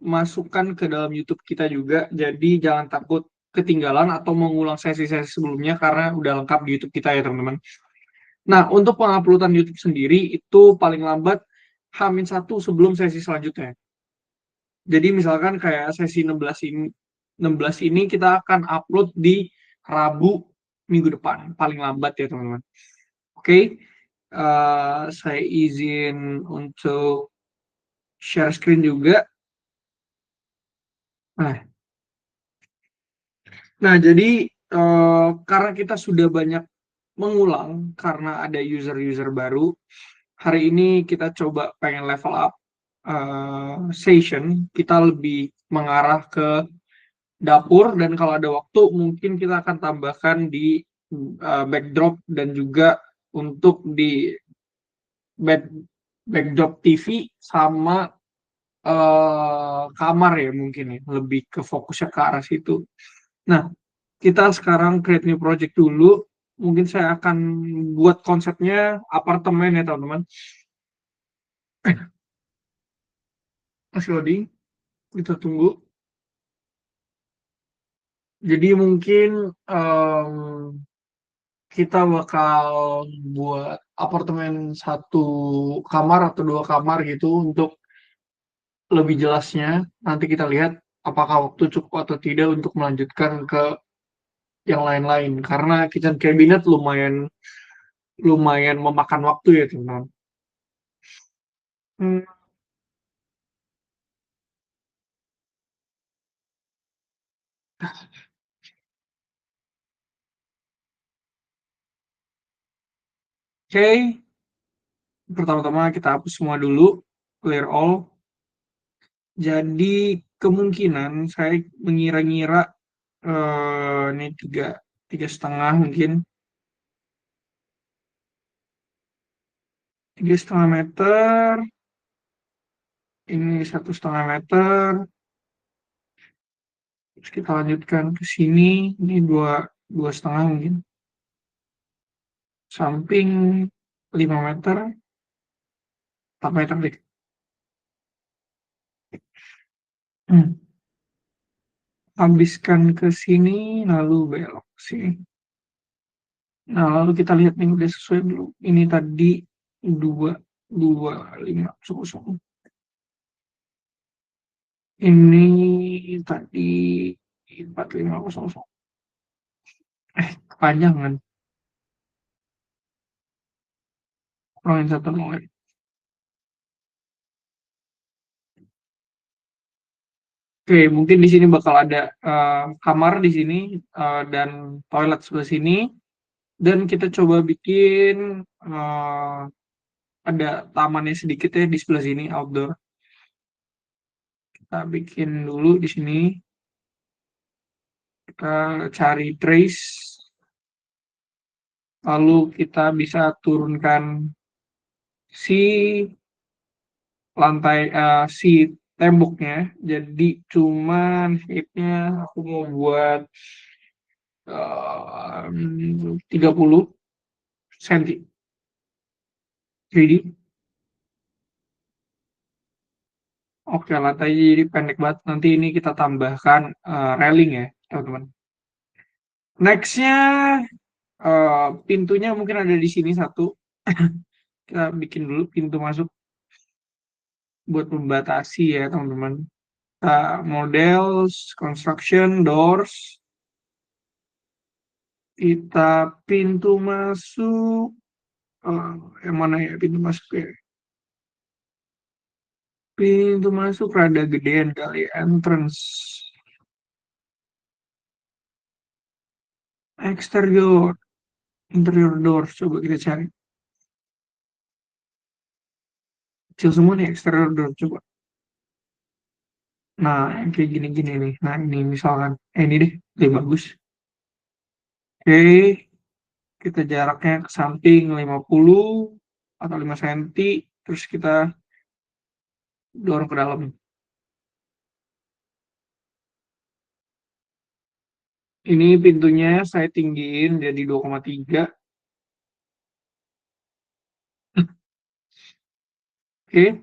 masukkan ke dalam YouTube kita juga. Jadi jangan takut ketinggalan atau mengulang sesi-sesi sebelumnya karena udah lengkap di YouTube kita ya teman-teman. Nah, untuk penguploadan YouTube sendiri itu paling lambat H-1 sebelum sesi selanjutnya. Jadi misalkan kayak sesi 16 ini kita akan upload di Rabu minggu depan, paling lambat ya teman-teman. Oke, saya izin untuk share screen juga. Nah, jadi karena kita sudah banyak mengulang karena ada user-user baru, hari ini kita coba pengen level up session, kita lebih mengarah ke dapur dan kalau ada waktu mungkin kita akan tambahkan di backdrop dan juga untuk di back, backdrop TV sama kamar ya mungkin ya lebih ke fokusnya ke arah situ. Nah, kita sekarang create new project dulu. Mungkin saya akan buat konsepnya apartemen ya teman-teman. Masih loading, kita tunggu. Jadi mungkin kita bakal buat apartemen satu kamar atau dua kamar gitu untuk lebih jelasnya. Nanti kita lihat apakah waktu cukup atau tidak untuk melanjutkan ke yang lain-lain. Karena kitchen cabinet lumayan lumayan memakan waktu ya teman-teman. Hmm, Oke, pertama-tama kita hapus semua dulu, clear all. Jadi kemungkinan saya mengira-ngira ini tiga setengah mungkin 3,5 meter, ini 1,5 meter. Terus kita lanjutkan ke sini, ini dua setengah mungkin, samping 5 meter, 4 meter deh. Hmm. Habiskan ke sini, lalu belok ke sini. Nah, lalu kita lihat nih udah sesuai belum. Ini tadi 2,2500. Ini tadi 4,500. Kepanjangan. Kurangin satu nol. Oke, mungkin di sini bakal ada kamar di sini dan toilet sebelah sini. Dan kita coba bikin ada tamannya sedikit ya di sebelah sini outdoor. Kita bikin dulu di sini. Kita cari trace. Lalu kita bisa turunkan si lantai si temboknya. Jadi cuman shape-nya aku mau buat 30 cm. Jadi oke, lantai jadi pendek banget. Nanti ini kita tambahkan railing ya, teman-teman. Nextnya pintunya mungkin ada di sini satu. Kita bikin dulu pintu masuk buat membatasi ya, teman-teman. Models, construction, doors. Kita pintu masuk. Yang mana ya pintu masuk ya? Pintu masuk rada gedean kali entrance. Exterior, interior doors coba kita cari. Kecil semua nih exterior door coba. Nah, yang kayak gini-gini nih. Nah, ini misalkan ini deh, lebih bagus. Oke, kita jaraknya ke samping 50 atau 5 cm, terus kita dorong ke dalam. Ini pintunya saya tinggiin jadi 2,3. Oke,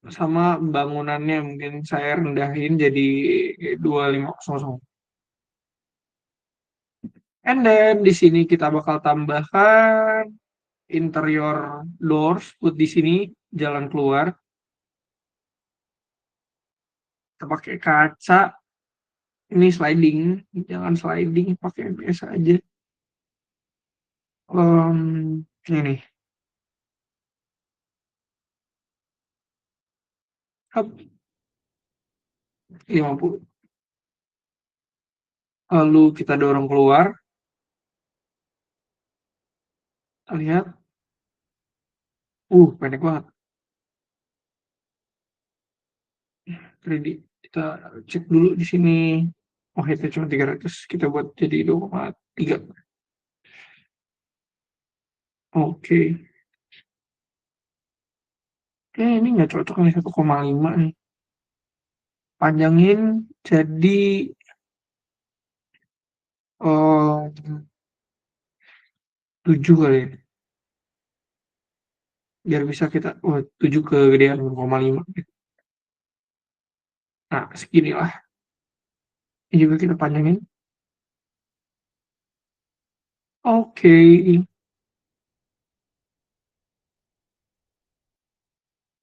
sama bangunannya mungkin saya rendahin jadi 2500. And then di sini kita bakal tambahkan interior doors buat di sini jalan keluar. Kita pakai kaca. Ini sliding, jangan sliding, pakai yang biasa aja. Ini nih. Hap, 50. Lalu kita dorong keluar. Kita lihat. Pendek banget. 3D. Kita cek dulu di sini. Oh, hitnya cuma 300. Kita buat jadi 2,3. Oke. Ini nggak cocok nih 1,5 nih. Panjangin jadi 7 kali ya. Biar bisa kita 7 kegedean 0,5. Nah, seginilah. Ini juga kita panjangin. Oke.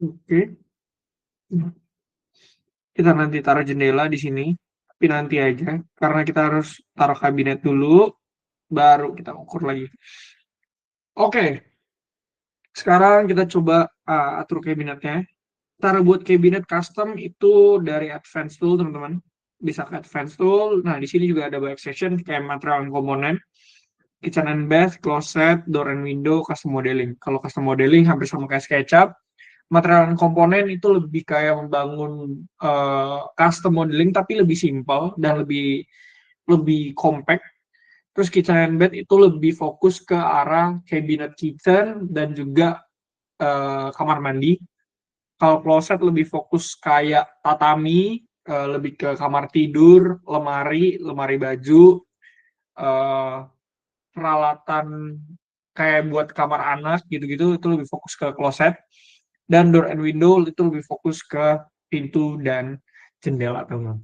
Oke. Kita nanti taruh jendela di sini, tapi nanti aja, karena kita harus taruh kabinet dulu, baru kita ukur lagi. Oke, sekarang kita coba atur kabinetnya. Cara buat kabinet custom itu dari Advanced Tool, teman-teman. Bisa ke Advanced Tool. Nah, di sini juga ada banyak section kayak material dan komponen, kitchen and bath, closet, door and window, custom modeling. Kalau custom modeling hampir sama kayak SketchUp. Material dan komponen itu lebih kayak membangun custom modeling tapi lebih simpel dan lebih lebih compact. Terus kitchen and bed itu lebih fokus ke arah cabinet kitchen dan juga kamar mandi. Kalau closet lebih fokus kayak tatami, lebih ke kamar tidur, lemari, lemari baju, eh, peralatan kayak buat kamar anak gitu-gitu itu lebih fokus ke closet. Dan door and window itu lebih fokus ke pintu dan jendela, teman.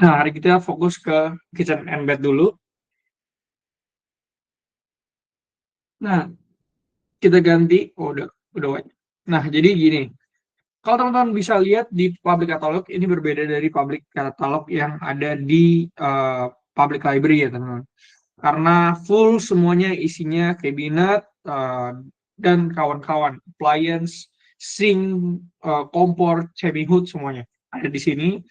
Nah, hari kita fokus ke kitchen and bed dulu. Nah, kita ganti. Udah white. Nah, jadi gini. Kalau teman-teman bisa lihat di public catalog, ini berbeda dari public catalog yang ada di public library ya, teman-teman. Karena full semuanya isinya cabinet dan kawan-kawan, appliance, sink, kompor, chimney hood semuanya ada di sini.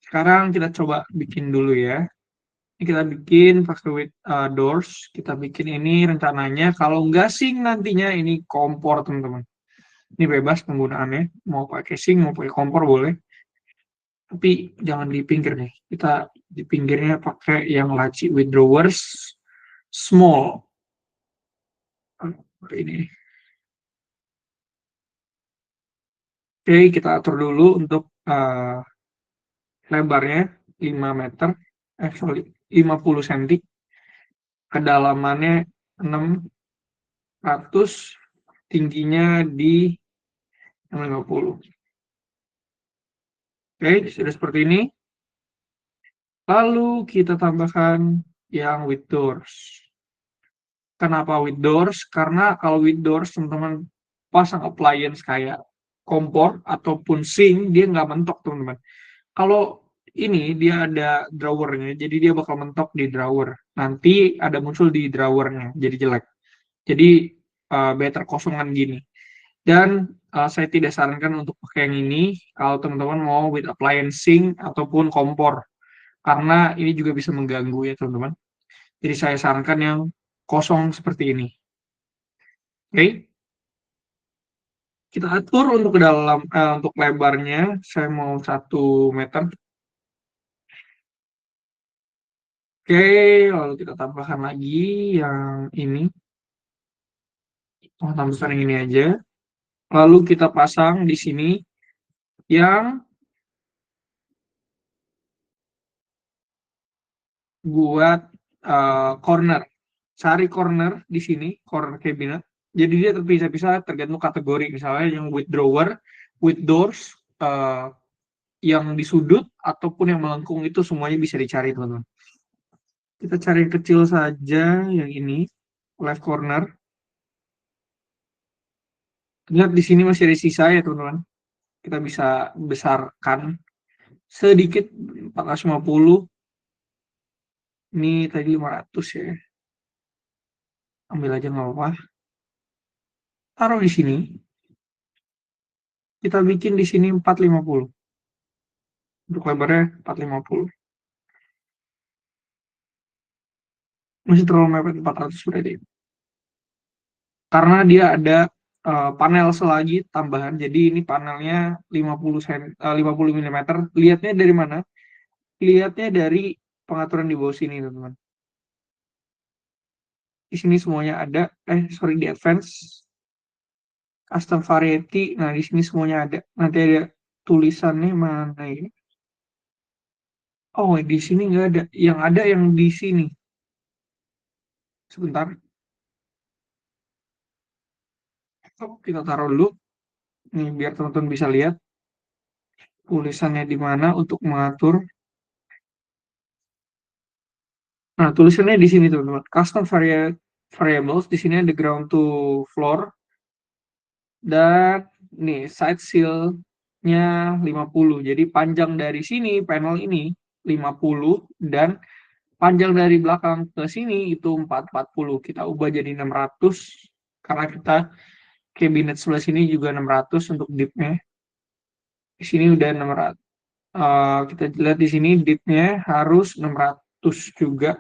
Sekarang kita coba bikin dulu ya. Ini kita bikin pakai with doors. Kita bikin ini rencananya. Kalau nggak sink nantinya ini kompor, teman-teman. Ini bebas penggunaannya. Mau pakai sink, mau pakai kompor boleh. Tapi jangan di pinggir nih. Kita di pinggirnya pakai yang laci with drawers small. Ini. Oke, kita atur dulu untuk lebarnya 5 meter. Sorry, 50 cm. Kedalamannya 600, tingginya di 50. Oke, sudah seperti ini. Lalu kita tambahkan yang with doors. Kenapa with doors? Karena kalau with doors, teman-teman pasang appliance kayak kompor ataupun sink, dia nggak mentok, teman-teman. Kalau ini dia ada drawernya, jadi dia bakal mentok di drawer. Nanti ada muncul di drawernya, jadi jelek. Jadi better kosongan gini. Dan saya tidak sarankan untuk pakai yang ini kalau teman-teman mau with appliance sink ataupun kompor. Karena ini juga bisa mengganggu ya, teman-teman. Jadi saya sarankan yang kosong seperti ini. Oke. Kita atur untuk ke dalam untuk lebarnya, saya mau 1 meter. Oke, lalu kita tambahkan lagi yang ini. Tambahkan yang ini aja. Lalu kita pasang di sini yang buat corner. Cari corner di sini, corner cabinet. Jadi dia terpisah-pisah tergantung kategori. Misalnya yang with drawer with doors, yang di sudut ataupun yang melengkung itu semuanya bisa dicari, teman-teman. Kita cari yang kecil saja, yang ini, left corner. Lihat di sini masih ada sisa ya, teman-teman. Kita bisa besarkan sedikit, 450. Ini tadi 500 ya. Ambil aja nggak apa-apa. Taruh di sini. Kita bikin di sini 450. Untuk lebarnya 450. Masih terlalu mepet 400 berarti. Karena dia ada panel selagi tambahan. Jadi ini panelnya 50 mm. Lihatnya dari mana? Lihatnya dari pengaturan di bawah sini, teman-teman. Di sini semuanya ada. Sorry, di advance. Custom variety. Nah, di sini semuanya ada. Nanti ada tulisannya mana ya? Oh, di sini nggak ada. Yang ada yang di sini. Sebentar. Oh, kita taruh dulu. Nih, biar teman-teman bisa lihat tulisannya di mana untuk mengatur. Nah, tulisannya di sini, teman-teman. Custom variables. Di sini ada ground to floor. Dan nih, side seal-nya 50. Jadi panjang dari sini, panel ini 50. Dan panjang dari belakang ke sini itu 440. Kita ubah jadi 600. Karena kita cabinet sebelah sini juga 600 untuk deep-nya. Di sini udah 600. Kita lihat di sini deep-nya harus 600 juga.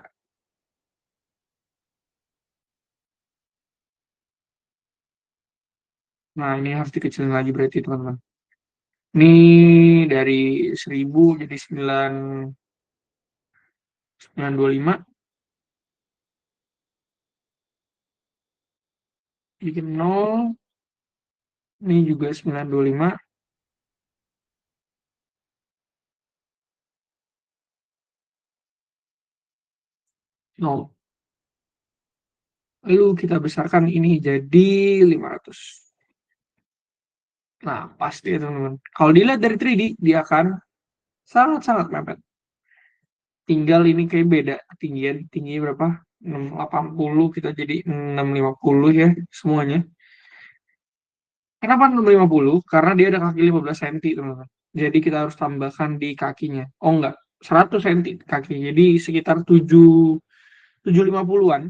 Nah, ini harus dikecilin lagi berarti, teman-teman. Ini dari 1000 jadi 925. Bikin 0. Ini juga 925. 0. Lalu kita besarkan ini jadi 500. Nah, pasti ya, teman-teman. Kalau dilihat dari 3D, dia akan sangat-sangat mepet. Tinggal ini kayak beda ketinggian. Tingginya berapa? 680, kita jadi 650 ya semuanya. Kenapa 650? Karena dia ada kaki 15 cm, teman-teman. Jadi kita harus tambahkan di kakinya. Oh enggak, 100 cm kaki. Jadi sekitar 750-an.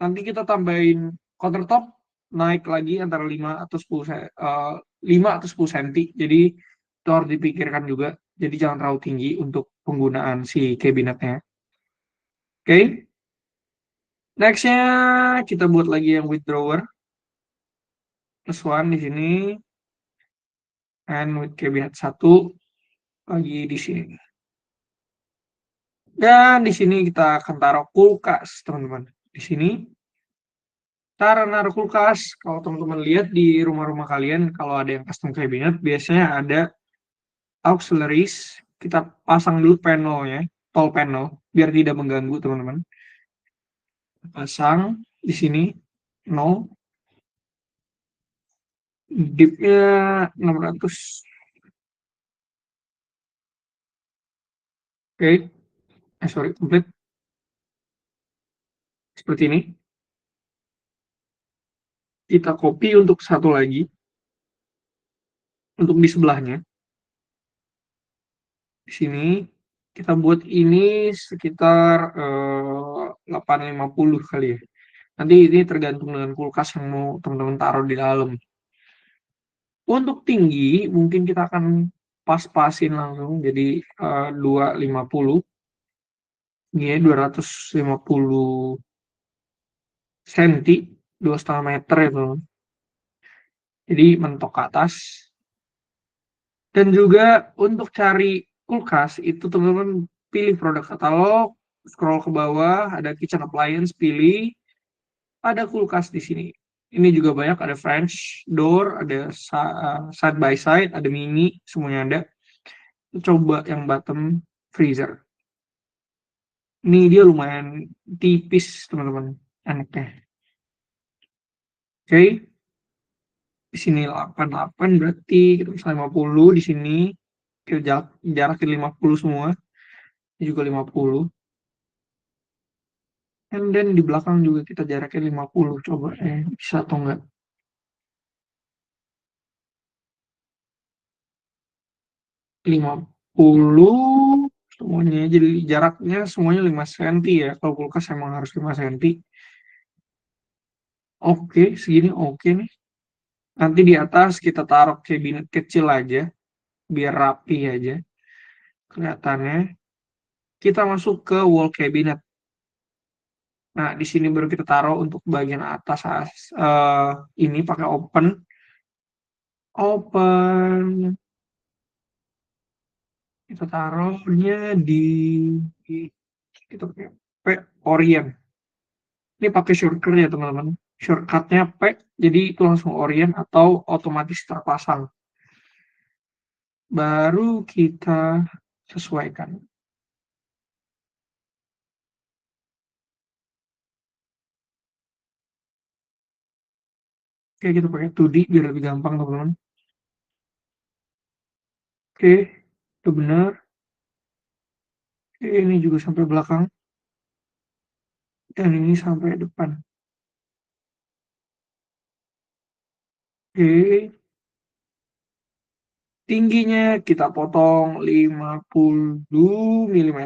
Nanti kita tambahin countertop, naik lagi antara 5 atau 10 5 atau 10 cm. Jadi itu harus dipikirkan juga. Jadi jangan terlalu tinggi untuk penggunaan si kabinetnya. Oke. Nextnya kita buat lagi yang withdrawer. Plus one di sini. And with cabinet 1 lagi di sini. Dan di sini kita akan taruh kulkas, teman-teman. Di sini cara naruh kulkas, kalau teman-teman lihat di rumah-rumah kalian, kalau ada yang custom cabinet, biasanya ada auxiliaries. Kita pasang dulu panelnya, tall panel, biar tidak mengganggu, teman-teman. Pasang di sini 0. Deep-nya 600. Oke. Sorry, complete. Seperti ini. Kita copy untuk satu lagi. Untuk di sebelahnya. Di sini kita buat ini sekitar 850 kali ya. Nanti ini tergantung dengan kulkas yang mau teman-teman taruh di dalam. Untuk tinggi mungkin kita akan pas-pasin langsung jadi 250. Ini ya 250 cm, 2,5 meter ya, teman. Jadi mentok ke atas. Dan juga untuk cari kulkas itu teman-teman pilih produk katalog, scroll ke bawah, ada kitchen appliance, pilih, ada kulkas di sini. Ini juga banyak, ada French door, ada side by side, ada mini, semuanya ada. Coba yang bottom freezer. Ini dia lumayan tipis, teman-teman, enaknya. Oke. Di sini 88 berarti kita bisa 50 di sini. Kita jarakin 50 semua. Ini juga 50. And then di belakang juga kita jarakin 50. Coba bisa atau enggak? 50 semuanya. Jadi jaraknya semuanya 5 cm ya. Kalau kulkas emang harus 5 cm. Oke, segini oke nih. Nanti di atas kita taruh cabinet kecil aja, biar rapi aja kelihatannya. Kita masuk ke wall cabinet. Nah, di sini baru kita taruh untuk bagian atas ini pakai open. Open. Kita taruhnya di kita pakai Orient. Ini pakai shortcut ya teman-teman. Shortcutnya P, jadi itu langsung Orient atau otomatis terpasang. Baru kita sesuaikan. Oke, kita pakai 2D biar lebih gampang teman-teman. Oke, itu benar. Oke, ini juga sampai belakang. Dan ini sampai depan. Oke, tingginya kita potong 50 mm.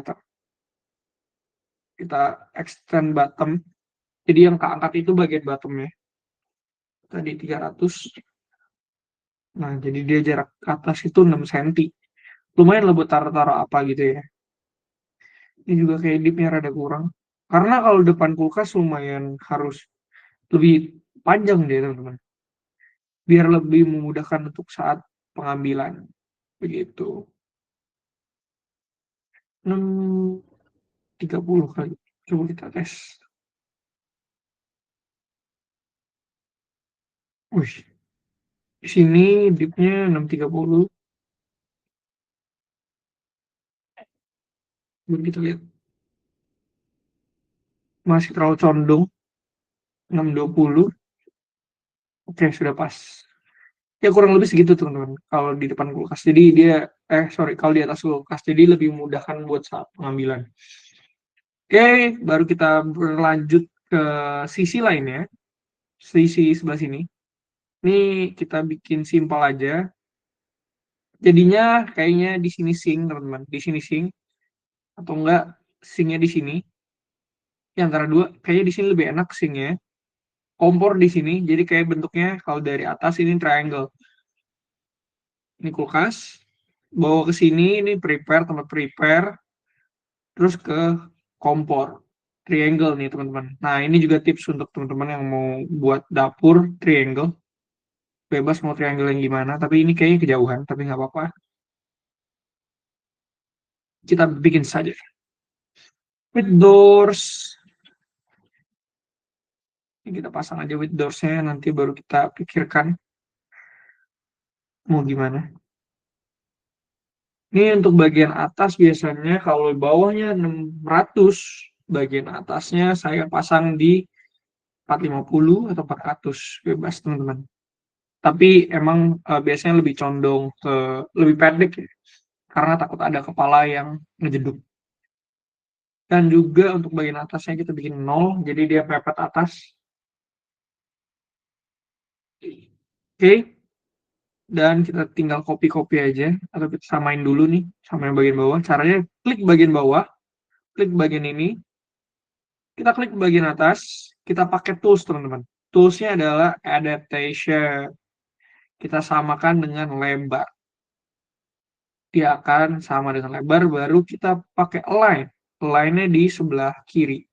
Kita extend bottom. Jadi yang keangkat itu bagian bottomnya. Tadi 300. Nah, jadi dia jarak ke atas itu 6 cm. Lumayan lah buat taruh-taruh apa gitu ya. Ini juga kayak dipnya rada kurang. Karena kalau depan kulkas lumayan harus lebih panjang deh teman-teman. Biar lebih memudahkan untuk saat pengambilan. Begitu. 630 kali. Coba kita tes. Wih, di sini dipnya 630. Baru kita lihat. Masih terlalu condong. 620. Oke, sudah pas. Ya kurang lebih segitu teman-teman. Kalau di depan kulkas. Jadi dia, sorry, kalau di atas kulkas. Jadi lebih memudahkan buat saat pengambilan. Oke, baru kita berlanjut ke sisi lainnya. Sisi sebelah sini. Ini kita bikin simpel aja. Jadinya kayaknya di sini sink, teman-teman. Di sini sink. Atau enggak, sinknya di sini. Ya, antara dua, kayaknya di sini lebih enak sinknya. Kompor di sini, jadi kayak bentuknya kalau dari atas ini triangle. Ini kulkas. Bawa ke sini, ini prepare, tempat prepare. Terus ke kompor. Triangle nih, teman-teman. Nah, ini juga tips untuk teman-teman yang mau buat dapur triangle. Bebas mau triangle yang gimana, tapi ini kayaknya kejauhan, tapi nggak apa-apa. Kita bikin saja. With doors. Ini kita pasang aja with doors-nya, nanti baru kita pikirkan mau gimana. Ini untuk bagian atas biasanya kalau bawahnya 600, bagian atasnya saya pasang di 450 atau 400, bebas teman-teman. Tapi emang biasanya lebih condong ke lebih pendek ya, karena takut ada kepala yang ngejeduk. Dan juga untuk bagian atasnya kita bikin 0, jadi dia mepet atas. Oke, dan kita tinggal copy-copy aja, atau kita samain dulu nih sama yang bagian bawah. Caranya klik bagian bawah, klik bagian ini, kita klik bagian atas, kita pakai tools teman-teman. Toolsnya adalah adaptation. Kita samakan dengan lebar. Dia akan sama dengan lebar, baru kita pakai align. Align-nya di sebelah kiri.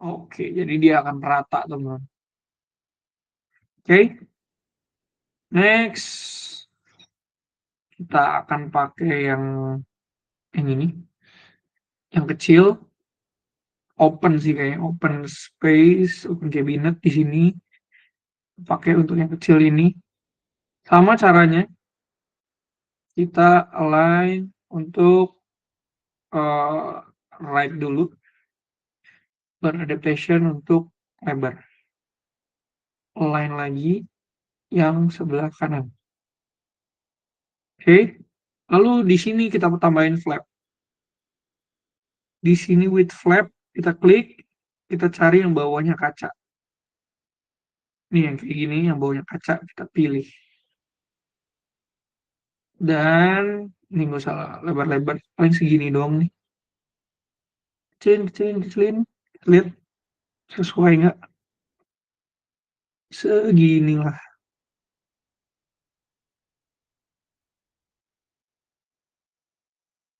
Oke, jadi dia akan rata teman-teman. Oke, next kita akan pakai yang ini, yang kecil, open sih kayaknya, open space, open cabinet di sini. Pakai untuk yang kecil ini. Sama caranya, kita align untuk right dulu, beradaptation untuk lebar. Align lagi, yang sebelah kanan. Oke. Lalu di sini kita tambahin flap. Di sini with flap, kita klik, kita cari yang bawahnya kaca. Nih yang kayak gini, yang bawahnya kaca, kita pilih. Dan ini nggak usah lebar-lebar, paling segini doang nih. Kecilin, kecilin, kecilin. Lihat sesuai nggak? Seginilah.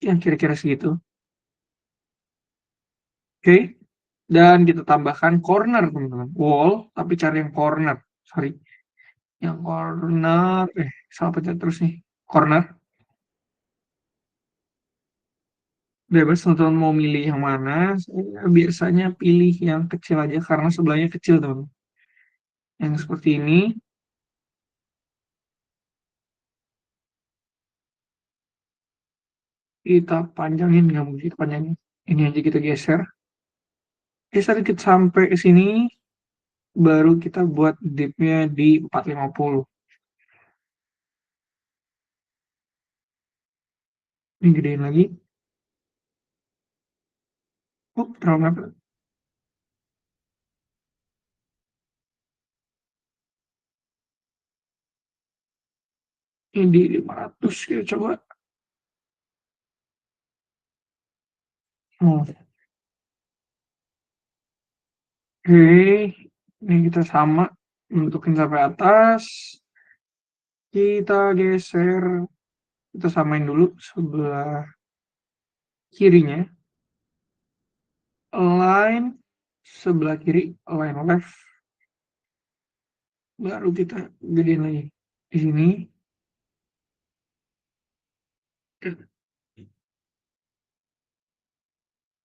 Yang kira-kira segitu. Oke. Dan kita tambahkan corner, teman-teman. Wall, tapi cari yang corner. Sorry. Yang corner. Salah pencet terus nih. Corner. Bebas teman-teman mau milih yang mana. Saya biasanya pilih yang kecil aja karena sebelahnya kecil, teman. Yang seperti ini. Kita panjangin, nggak mungkin kita panjangin. Ini aja kita geser. Geser dikit sampai ke sini. Baru kita buat dipnya di 450. Ini gedein lagi. Terlalu mepet. Ini di 500 kita coba. Oh. Oke, ini kita sama bentukin sampai atas. Kita geser, kita samain dulu sebelah kirinya. Align sebelah kiri, align left. Baru kita gedein lagi di sini.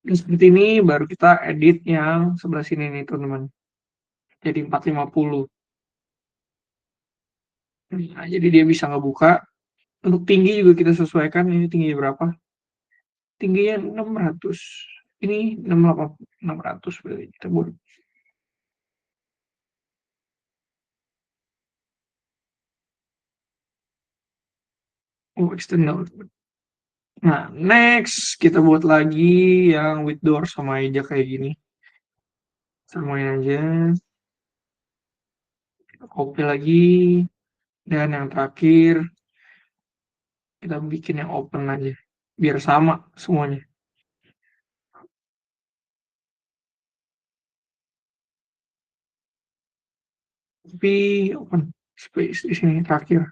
Dan seperti ini baru kita edit yang sebelah sini nih teman-teman. Jadi 450. Nah, jadi dia bisa ngebuka. Untuk tinggi juga kita sesuaikan, ini tingginya berapa. Tingginya 600. Ini 600 berarti kita buat. Oh, external. Nah, next kita buat lagi yang with door sama aja kayak gini. Samain aja. Kita copy lagi. Dan yang terakhir, kita bikin yang open aja. Biar sama semuanya. Tapi open space di sini terakhir.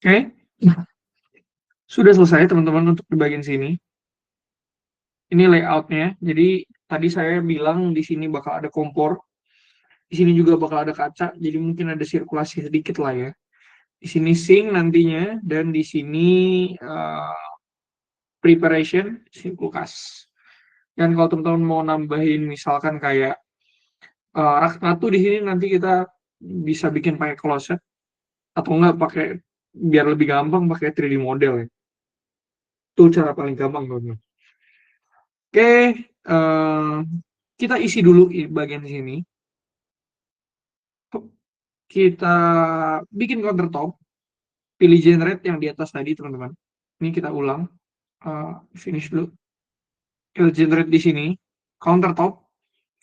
Oke. Nah, sudah selesai teman-teman untuk di bagian sini. Ini layoutnya. Jadi tadi saya bilang di sini bakal ada kompor. Di sini juga bakal ada kaca. Jadi mungkin ada sirkulasi sedikit lah ya. Di sini sink nantinya dan di sini preparation kulkas. Dan kalau teman-teman mau nambahin misalkan kayak rak sepatu di sini nanti kita bisa bikin pakai kloset atau enggak pakai biar lebih gampang pakai 3D model ya. Itu cara paling gampang teman-teman. Oke, kita isi dulu bagian sini. Kita bikin countertop, pilih generate yang di atas tadi teman-teman. Ini kita ulang, finish dulu. Kita generate di sini, countertop,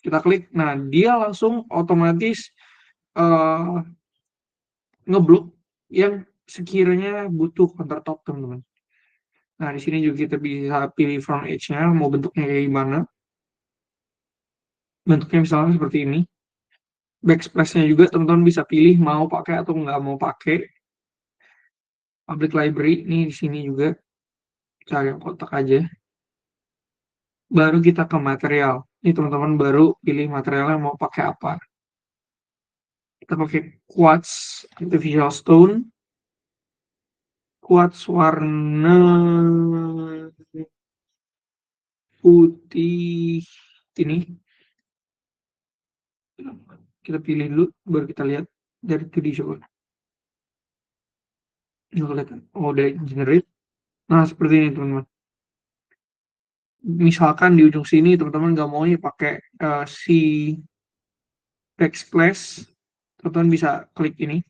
kita klik. Nah, dia langsung otomatis ngeblok yang sekiranya butuh countertop teman-teman. Nah, di sini juga kita bisa pilih front edge-nya, mau bentuknya kayak gimana. Bentuknya misalnya seperti ini. Backsplash-nya juga teman-teman bisa pilih mau pakai atau nggak mau pakai. Public library, ini di sini juga cari yang kotak aja. Baru kita ke material. Ini teman-teman baru pilih materialnya mau pakai apa. Kita pakai quartz artificial stone. Quartz warna putih ini. Kita pilih dulu, baru kita lihat dari 2D coba. Ini kelihatan. Oh, udah generate. Nah, seperti ini teman-teman. Misalkan di ujung sini teman-teman nggak mau pakai si backsplash, teman-teman bisa klik ini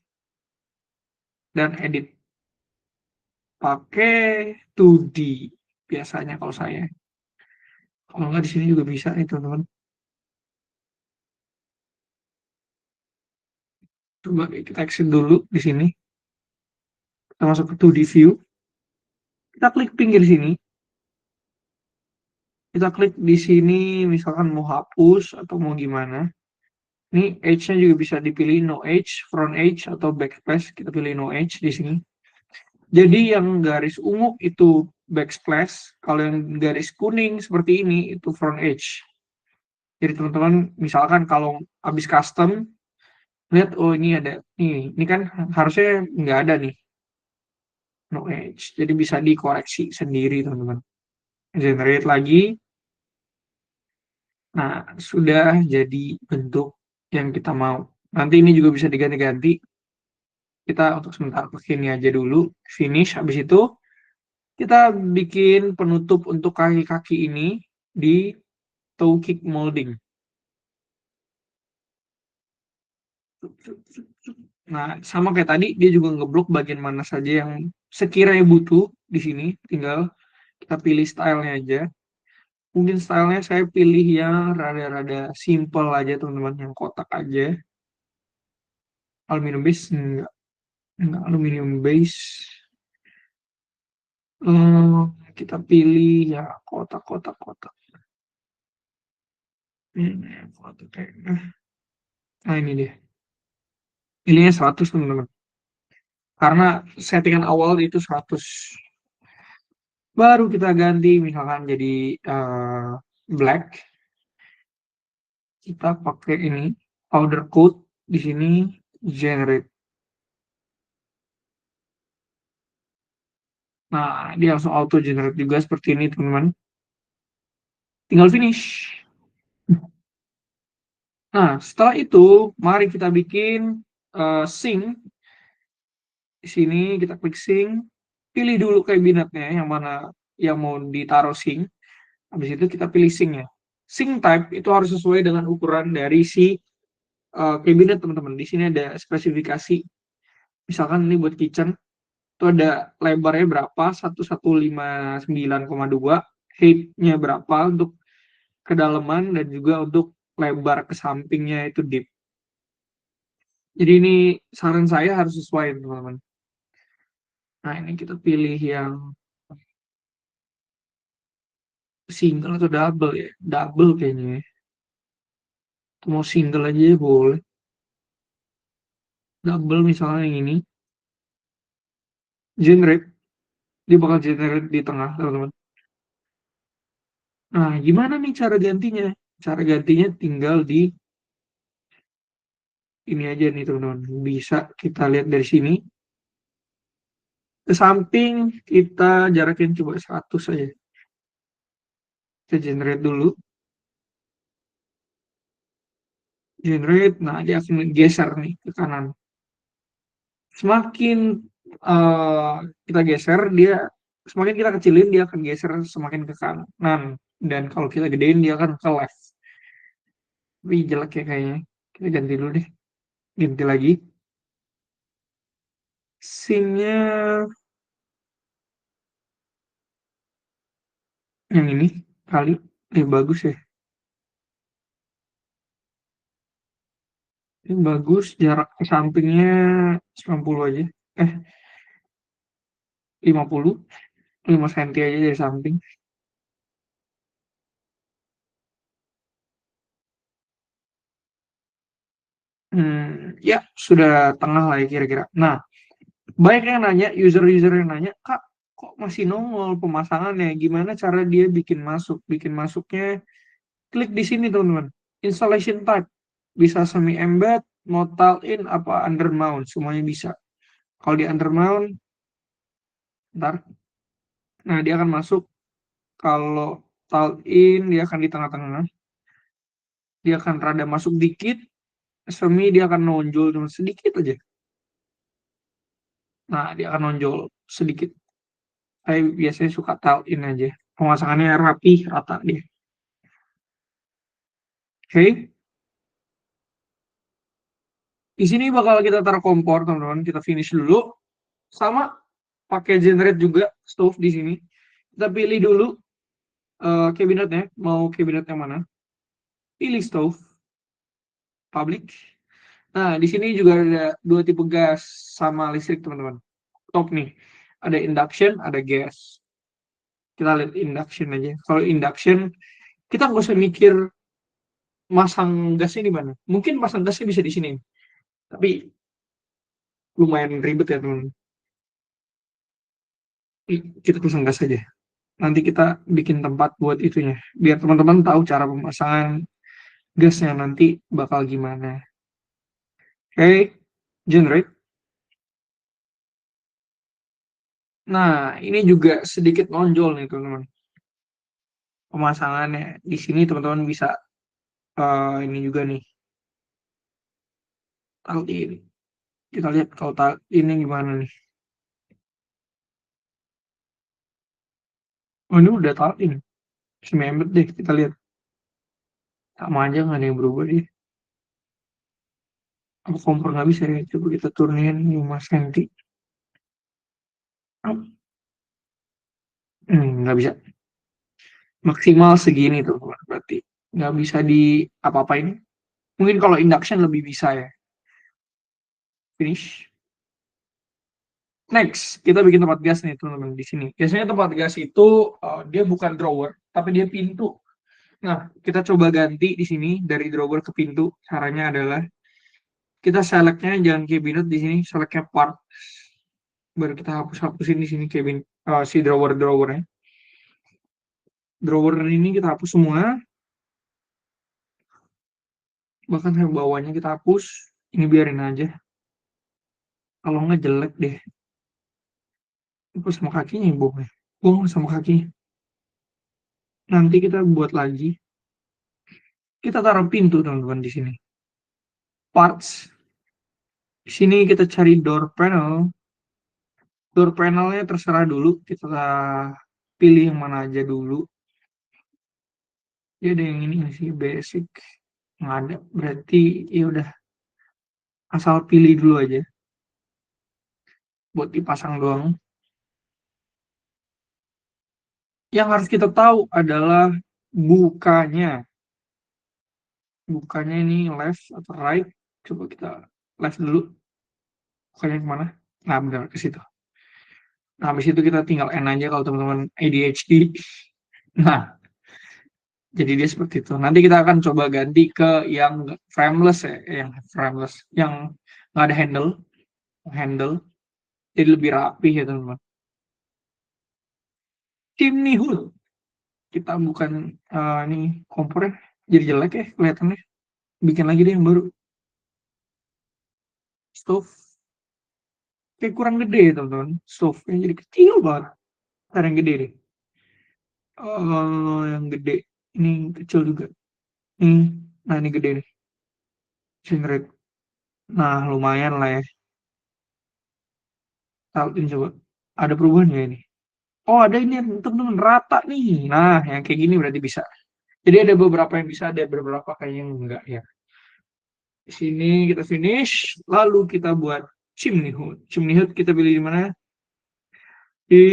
dan edit pakai 2D biasanya kalau saya. Kalau nggak di sini juga bisa nih teman-teman. Coba kita exit dulu di sini. Kita masuk ke 2D view. Kita klik pinggir sini. Kita klik di sini misalkan mau hapus atau mau gimana. Ini edge-nya juga bisa dipilih no edge, front edge atau backsplash. Kita pilih no edge di sini. Jadi yang garis ungu itu backsplash, kalau yang garis kuning seperti ini itu front edge. Jadi teman-teman misalkan kalau habis custom lihat oh ini ada ini kan harusnya nggak ada nih no edge. Jadi bisa dikoreksi sendiri teman-teman. Generate lagi. Nah, sudah jadi bentuk yang kita mau. Nanti ini juga bisa diganti-ganti. Kita untuk sementara pakai ini aja dulu. Finish. Habis itu kita bikin penutup untuk kaki-kaki ini di toe kick molding. Nah, sama kayak tadi, dia juga ngeblok bagian mana saja yang sekiranya butuh di sini. Tinggal kita pilih stylenya aja. Mungkin stylenya saya pilih yang rada-rada simple aja teman-teman, yang kotak aja. Aluminium base enggak aluminium base. Kita pilih ya kotak-kotak. Ini kotak kayaknya. Nah ini dia. Pilihnya 100 teman-teman. Karena settingan awal itu 100. Baru kita ganti misalkan jadi black. Kita pakai ini powder coat di sini generate. Nah, dia langsung auto generate juga seperti ini teman-teman. Tinggal finish. Nah, setelah itu mari kita bikin sync. Di sini kita klik sync. Pilih dulu kabinetnya yang mana yang mau ditaruh sync. Habis itu kita pilih sync-nya. Sync type itu harus sesuai dengan ukuran dari si kabinet teman-teman. Di sini ada spesifikasi. Misalkan ini buat kitchen, itu ada lebarnya berapa, 1159,2, height-nya berapa untuk kedalaman dan juga untuk lebar ke sampingnya itu deep. Jadi ini saran saya harus sesuai teman-teman. Nah ini kita pilih yang single atau double ya, double kayaknya ya. Mau single aja ya boleh. Double misalnya yang ini. Generate. Dia bakal generate di tengah, teman-teman. Nah, gimana nih cara gantinya? Cara gantinya tinggal di ini aja nih, teman-teman. Bisa kita lihat dari sini. Ke samping, kita jarakin coba 100 saja. Kita generate dulu. Generate, nah dia akan geser nih ke kanan. Semakin uh, kita geser, semakin kita kecilin, dia akan geser semakin ke kanan. Dan kalau kita gedein, dia akan ke left. Wih, jelek ya kayaknya. Kita ganti dulu deh. Ganti lagi. Scene-nya yang ini kali. Bagus ya. Ini bagus. Jarak ke sampingnya 90 aja. Eh, 50. 5 cm aja dari samping. Ya, sudah tengah lah ya kira-kira. Nah, banyak yang nanya, user-user yang nanya, Kak, kok masih nongol pemasangannya? Gimana cara dia bikin masuk? Bikin masuknya, klik di sini teman-teman. Installation type. Bisa semi embed, mau tile-in, apa under mount. Semuanya bisa. Kalau di under mount, ntar. Nah, dia akan masuk. Kalau tile-in, dia akan di tengah-tengah. Dia akan rada masuk dikit. Semi, dia akan nonjol cuma sedikit aja. Nah, dia akan nonjol sedikit. Saya biasanya suka tile-in aja. Pemasangannya rapi, rata dia. Oke. Di sini bakal kita taruh kompor, teman-teman. Kita finish dulu. Sama pakai generate juga stove di sini. Kita pilih dulu kabinetnya, mau kabinet yang mana. Pilih stove, public. Nah, di sini juga ada dua tipe gas sama listrik, teman-teman. Top nih. Ada induction, ada gas. Kita lihat induction aja. Kalau induction, kita nggak usah mikir masang gasnya di mana. Mungkin masang gasnya bisa di sini. Tapi lumayan ribet ya, teman. Kita pasang gas aja. Nanti kita bikin tempat buat itunya. Biar teman-teman tahu cara pemasangan gasnya nanti bakal gimana. Oke, generate. Nah, ini juga sedikit nonjol nih, teman-teman. Pemasangannya di sini teman-teman bisa ini juga nih. Tali ini. Kita lihat kalau ini gimana nih. Oh, ini udah tali nih. Semi embed deh, kita lihat. Sama aja nggak ada yang berubah deh. Apa kompor nggak bisa ya? Coba kita turunin 5 cm. Nggak bisa. Maksimal segini tuh, berarti. Nggak bisa di apa-apain. Mungkin kalau induction lebih bisa ya. Finish. Next, kita bikin tempat gas nih teman-teman di sini. Biasanya tempat gas itu dia bukan drawer, tapi dia pintu. Nah, kita coba ganti di sini dari drawer ke pintu. Caranya adalah kita selectnya jangan cabinet di sini, selectnya part. Baru kita hapus-hapusin di sini si drawernya. Drawer ini kita hapus semua, bahkan yang bawahnya kita hapus. Ini biarin aja. Kalau nggak jelek deh. Hapus sama kakinya ya, bohong. Bohong sama kakinya. Nanti kita buat lagi. Kita taruh pintu teman-teman di sini. Parts. Di sini kita cari door panel. Door panelnya terserah dulu. Kita pilih yang mana aja dulu. Ya ada yang ini sih basic. Nggak ada. Berarti ya udah asal pilih dulu aja. Buat dipasang doang. Yang harus kita tahu adalah bukanya. Bukanya ini left atau right. Coba kita left dulu. Bukanya kemana? Nah benar ke situ. Nah habis itu kita tinggal N aja kalau teman-teman ADHD. Nah jadi dia seperti itu. Nanti kita akan coba ganti ke yang frameless ya, yang nggak ada handle, jadi lebih rapi ya teman-teman. Chimney hood, kita bukan ini kompornya jadi jelek ya kelihatannya. Bikin lagi deh yang baru. Stove, kayak kurang gede ya teman-teman. Stove yang jadi kecil banget. Ntar yang gede deh. Yang gede, ini kecil juga. Nah ini gede nih. Generate. Nah lumayan lah ya. Taruhin coba. Ada perubahan ya ini? Oh ada ini teman-teman rata nih. Nah yang kayak gini berarti bisa. Jadi ada beberapa yang bisa, ada beberapa kayaknya yang enggak ya. Di sini kita finish, lalu kita buat chimney hood. Chimney hood kita pilih di mana? Di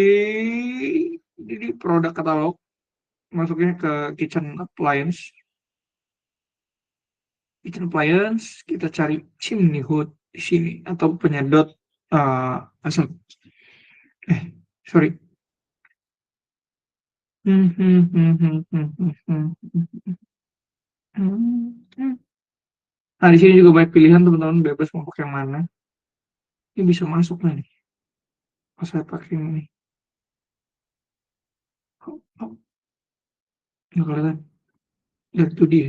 produk katalog, masuknya ke kitchen appliance. Kitchen appliance, kita cari chimney hood di sini atau penyedot asap. Sorry. Nah, di sini juga banyak pilihan teman-teman, bebas mau pakai yang mana. Ini bisa masuk nih. Pas saya pakai ini. Nggak kelihatan. Lihat tuh dia.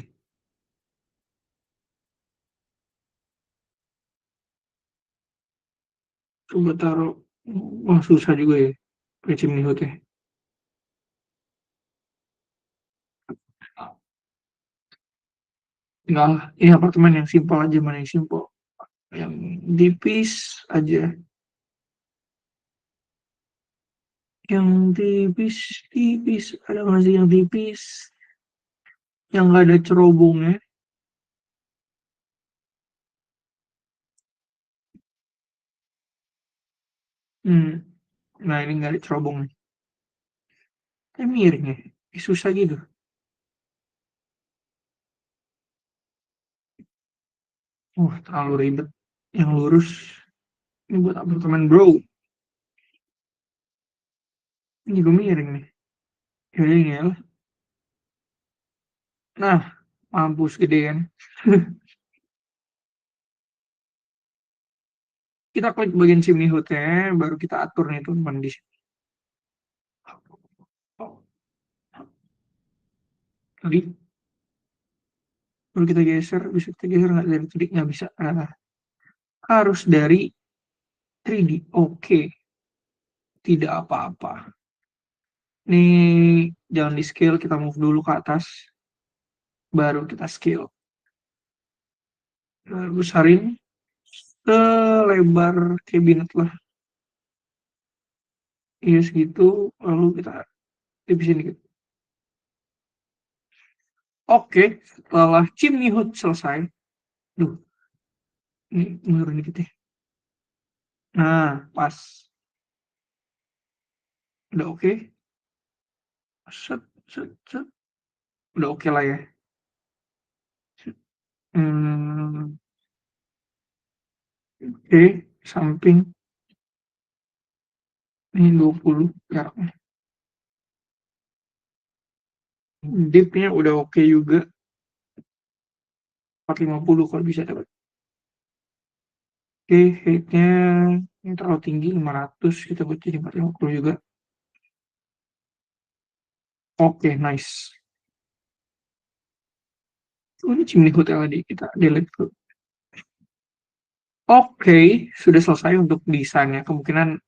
Coba taruh. Wah, susah juga ya. Pakai chimney hood ya. Enggak lah. Ini apartemen yang simpel aja. Mana yang simpel. Yang tipis aja. Yang tipis. Ada nggak sih yang tipis? Yang nggak ada cerobongnya. Nah ini nggak dicerobong nih. Miring ya. Susah gitu. Terlalu ribet. Yang lurus. Ini buat apartemen bro. Ini juga miring nih. Yaudah ini ya lah. Nah, mampus gede kan. Kita klik bagian chimney hood-nya, baru kita atur nih teman di sini. Tadi baru kita geser, bisa kita geser nggak dari tadi? Nggak bisa. Harus dari 3D. Oke, tidak apa-apa. Nih, jangan di scale, kita move dulu ke atas, baru kita scale. Besarin selebar kabinet lah. Iya segitu, lalu kita tipisin dikit. Oke, setelah chimney hood selesai, duh, ini menurun dikit ya. Nah, pas. Udah oke. Set, set, set. Udah oke lah ya. Hmm, oke, samping. Ini 20 jaraknya. Deepnya udah oke juga. 450 kalau bisa dapat. Oke, heightnya ini terlalu tinggi 500, kita buat jadi 450 juga. Oke, nice. Ini chimney hood LED, kita delete dulu. Oke, sudah selesai untuk desainnya. Kemungkinan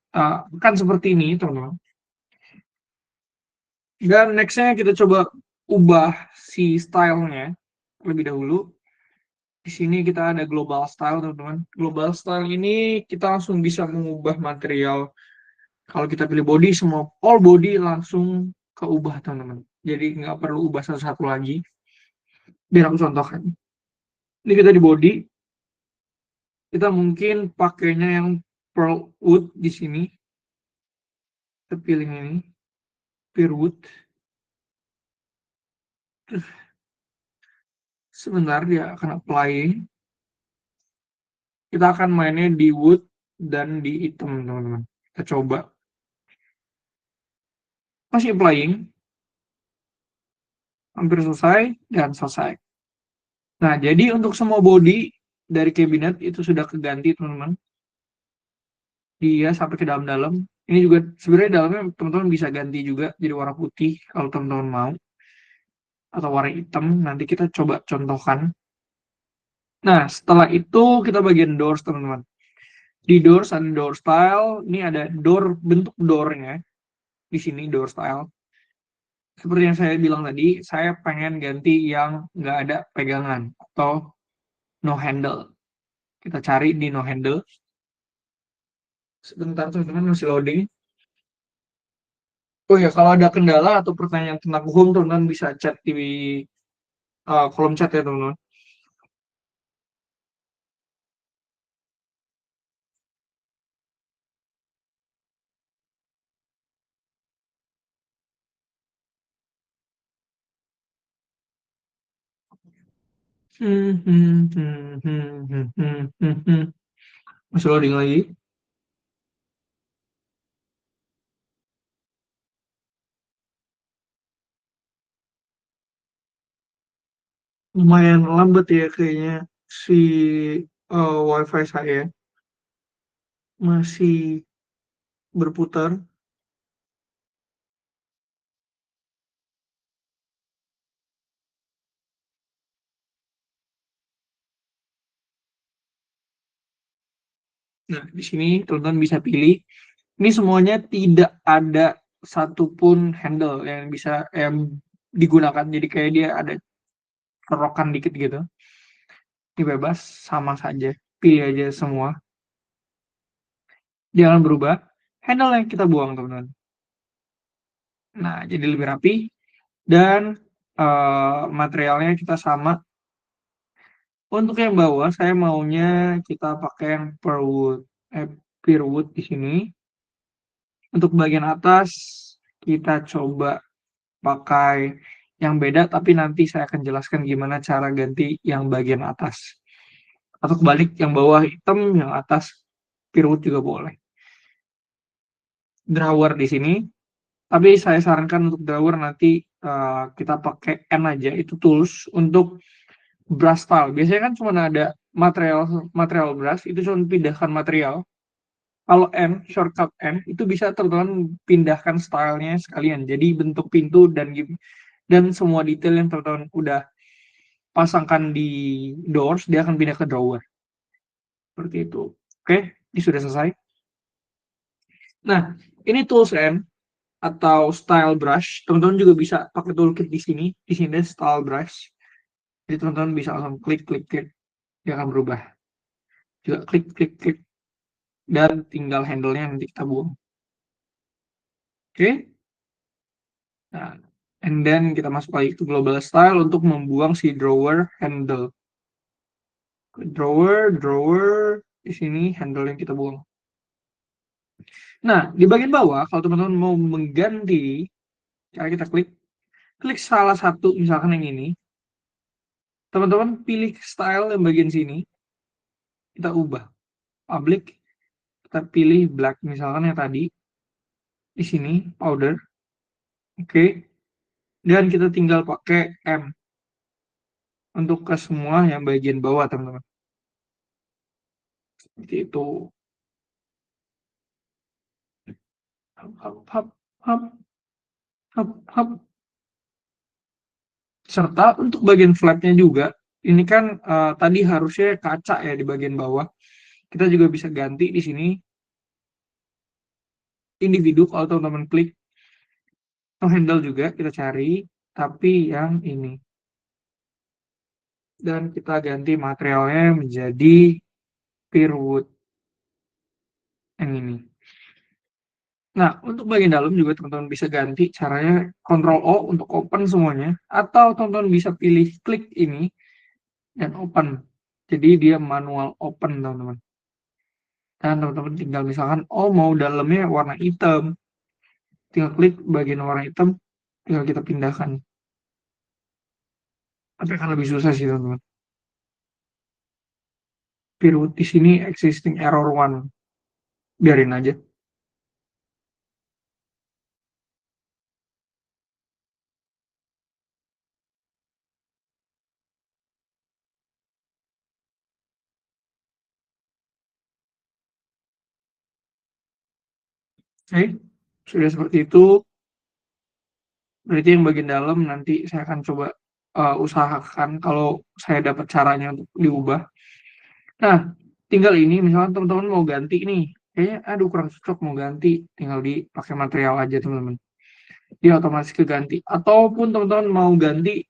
akan seperti ini, teman-teman. Dan nextnya kita coba ubah si stylenya lebih dahulu. Di sini kita ada global style, teman-teman. Global style ini kita langsung bisa mengubah material. Kalau kita pilih body, semua all body langsung keubah, teman-teman. Jadi nggak perlu ubah satu-satu lagi. Biar aku contohkan. Ini kita di body, kita mungkin pakainya yang pearl wood di sini. Kita pilih ini, pearl wood. Sebentar dia akan applying. Kita akan mainnya di wood dan di hitam, teman-teman. Kita coba. Masih applying. Hampir selesai dan selesai. Nah, jadi untuk semua body dari kabinet itu sudah keganti, teman-teman. Dia sampai ke dalam-dalam. Ini juga sebenarnya dalamnya teman-teman bisa ganti juga jadi warna putih kalau teman-teman mau, atau warna hitam. Nanti kita coba contohkan. Nah, setelah itu kita bagian doors, teman-teman. Di doors ada door style. Ini ada door, bentuk doornya. Di sini door style. Seperti yang saya bilang tadi, saya pengen ganti yang nggak ada pegangan atau no handle. Kita cari di no handle. Sebentar teman-teman, masih loading. Oh ya, kalau ada kendala atau pertanyaan tentang home, teman-teman bisa chat di kolom chat ya teman-teman. Masih loading lagi. Lumayan lambat ya kayaknya si wifi saya masih berputar. Nah, di sini teman-teman bisa pilih. Ini semuanya tidak ada satupun handle yang bisa digunakan. Jadi kayak dia ada kerokan dikit gitu. Ini bebas, sama saja. Pilih aja semua. Jangan berubah. Handle yang kita buang, teman-teman. Nah, jadi lebih rapi. Dan materialnya kita sama. Untuk yang bawah, saya maunya kita pakai yang pearl wood di sini. Untuk bagian atas kita coba pakai yang beda, tapi nanti saya akan jelaskan gimana cara ganti yang bagian atas. Atau kebalik, yang bawah hitam, yang atas biru juga boleh. Drawer di sini, tapi saya sarankan untuk drawer nanti kita pakai N aja, itu tools untuk brush style. Biasanya kan cuma ada material material brush, itu cuma pindahkan material. Kalau N, shortcut N, itu bisa teman-teman pindahkan stylenya sekalian. Jadi bentuk pintu dan semua detail yang teman-teman udah pasangkan di doors, dia akan pindah ke drawer. Seperti itu. Oke, ini sudah selesai. Nah, ini tools N atau style brush. Teman-teman juga bisa pakai toolkit di sini. Di sini ada style brush. Jadi teman-teman bisa langsung klik, klik, klik. Dia akan berubah. Juga klik, klik, klik. Dan tinggal handle-nya nanti kita buang. Oke. Nah, and then kita masuk lagi ke global style untuk membuang si drawer handle. Drawer, di sini handle yang kita buang. Nah, di bagian bawah, kalau teman-teman mau mengganti, cara kita klik salah satu, misalkan yang ini, teman-teman pilih style yang bagian sini, kita ubah. Public, kita pilih black, misalkan yang tadi, di sini, powder, oke. Dan kita tinggal pakai M, untuk ke semua yang bagian bawah, teman-teman. Seperti itu. Hap, hap, hap, hap, hap, hap. Serta untuk bagian flapnya juga, ini kan tadi harusnya kaca ya di bagian bawah. Kita juga bisa ganti di sini individu kalau teman-teman klik atau handle juga kita cari, tapi yang ini. Dan kita ganti materialnya menjadi Pearwood yang ini. Nah, untuk bagian dalam juga teman-teman bisa ganti caranya Ctrl O untuk open semuanya, atau teman-teman bisa pilih klik ini dan open. Jadi dia manual open, teman-teman. Dan teman-teman tinggal misalkan, oh mau dalamnya warna hitam, tinggal klik bagian warna hitam, tinggal kita pindahkan. Tapi akan lebih susah sih, teman-teman. Pearwood di sini existing error one, biarin aja. Oke, sudah seperti itu. Berarti yang bagian dalam nanti saya akan coba usahakan kalau saya dapat caranya untuk diubah. Nah, tinggal ini misalkan teman-teman mau ganti nih, kayaknya aduh kurang cocok mau ganti, tinggal dipakai material aja teman-teman. Dia otomatis keganti. Ataupun teman-teman mau ganti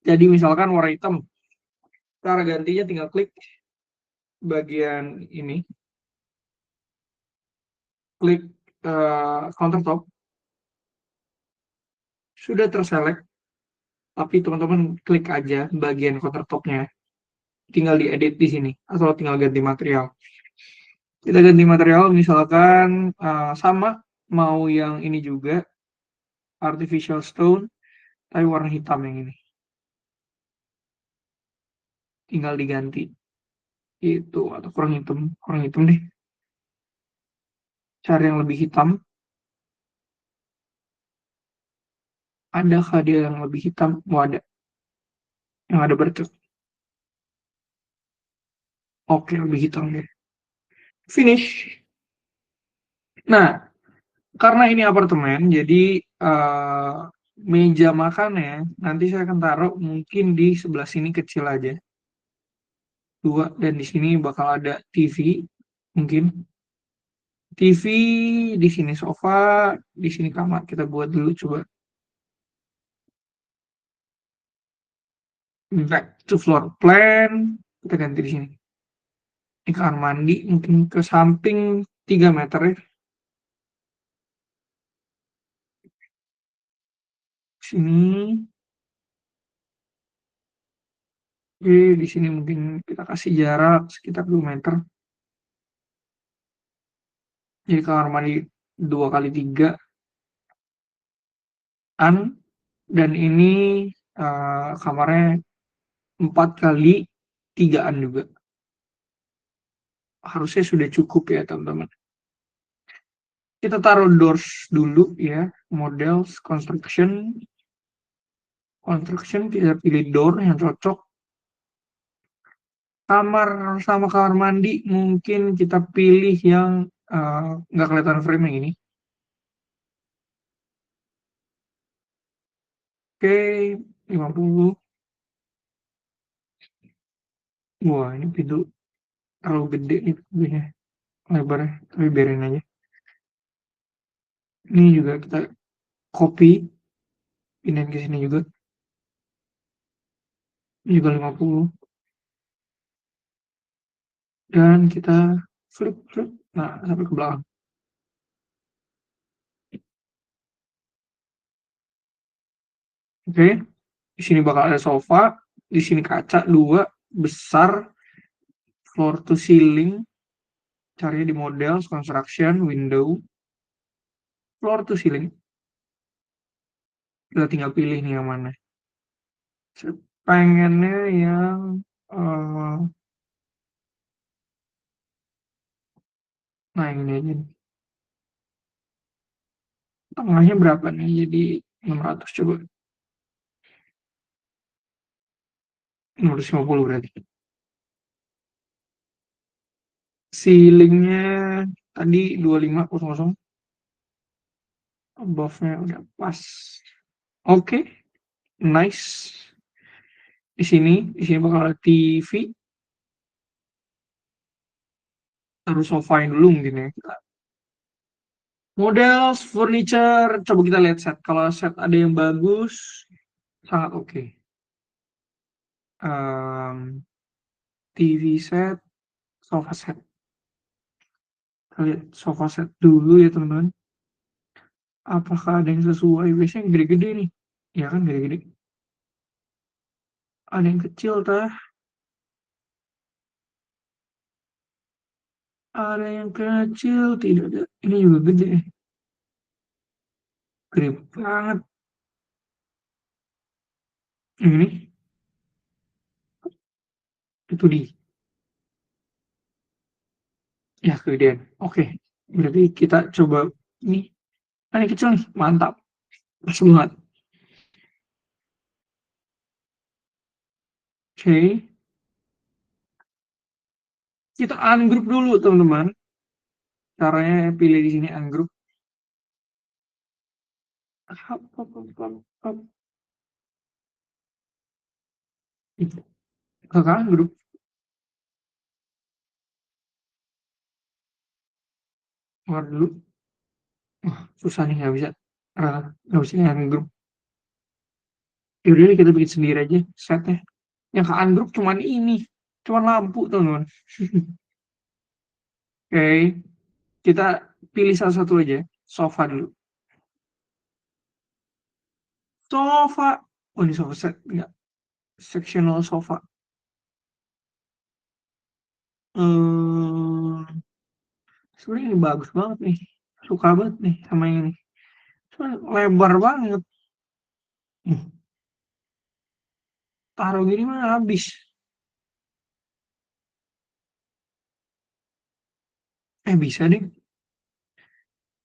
jadi misalkan warna hitam, cara gantinya tinggal klik bagian ini, klik countertop, sudah terselect, tapi teman-teman klik aja bagian countertopnya, tinggal diedit di sini atau tinggal ganti material. Kita ganti material misalkan sama mau yang ini juga artificial stone tapi warna hitam yang ini, tinggal diganti itu atau kurang hitam deh, cari yang lebih hitam. Adakah dia yang lebih hitam? Oh, ada yang ada bercak. Oke, lebih hitam deh. Finish. Nah, karena ini apartemen jadi meja makannya nanti saya akan taruh mungkin di sebelah sini kecil aja dua, dan di sini bakal ada TV mungkin. TV di sini sofa, di sini kamar. Kita buat dulu coba back to floor plan. Kita ganti di sini. Ini kamar mandi mungkin ke samping 3 meter ya. Sini. Oke, di sini mungkin kita kasih jarak sekitar 2 meter. Jadi kamar mandi 2 kali 3an, dan ini kamarnya 4 kali 3an juga. Harusnya sudah cukup ya teman-teman. Kita taruh doors dulu ya. Models, construction kita pilih door yang cocok. Kamar sama kamar mandi mungkin kita pilih yang nggak kelihatan frame yang ini. Oke, 50. Wah, ini pintu terlalu gede nih pintunya, lebarnya. Tapi biarin aja. Ini juga kita copy, pindahin ke sini juga. Ini juga 50. Dan kita flip, flip. Nah, sampai ke belakang. Oke, di sini bakal ada sofa. Di sini kaca 2 besar, floor to ceiling. Cari di model, construction, window, floor to ceiling. Kita tinggal pilih nih yang mana. Pengennya yang eh, nah, yang ini aja nih. Tengahnya berapa nih? Jadi 600 coba. 650 berarti. Ceilingnya tadi 2500. Above-nya udah pas. Oke, nice. Di sini bakal ada TV. Taruh sofain dulu mungkin ya. Model furniture, coba kita lihat set. Kalau set ada yang bagus, sangat oke. TV set, sofa set. Kita lihat sofa set dulu ya teman-teman. Apakah ada yang sesuai? Biasanya yang gede-gede nih. Ya kan gede-gede. Ada yang kecil tah. Ada yang kecil, tidak ada. Ini juga gede. Gede banget. Yang ini, itu di. Ya, kegedean. Oke. Berarti kita coba ini. Ah, ini kecil nih. Mantap. Pas banget. Oke. Kita ungroup dulu teman-teman. Caranya pilih di sini ungroup. Hop, hop, hop, hop, hop. Ke ungroup. Keluar dulu. Wah, susah nih nggak bisa. Nggak bisa ungroup. Yaudah deh, kita bikin sendiri aja setnya. Yang ke ungroup cuman ini. Cuman lampu teman-teman. Oke. Kita pilih salah satu aja. Sofa dulu. Sofa. Oh, ini sofa set. Enggak. Sectional sofa. Hmm, sebenarnya ini bagus banget nih. Suka banget nih sama yang ini. Cuma lebar banget. Taruh gini mah habis. Bisa deh.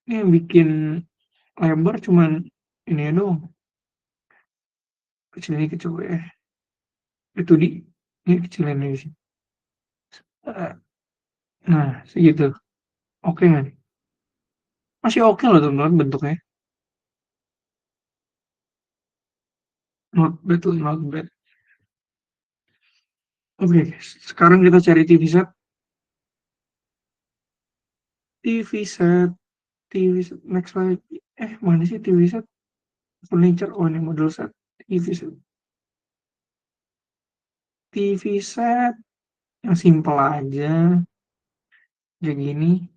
Ini yang bikin lebar cuman ini doang. Kecil dikit coba ya. Itu di. Ini kecilin di sini. Eh, Nah, segitu. Oke nggak nih? Masih oke loh teman-teman bentuknya. Not bad loh, not bad. Oke, sekarang kita cari TV set. TV set. TV set. Next slide. Mana sih TV set? Furniture. Oh, ini model set. TV set. TV set. Yang simple aja. Kayak gini.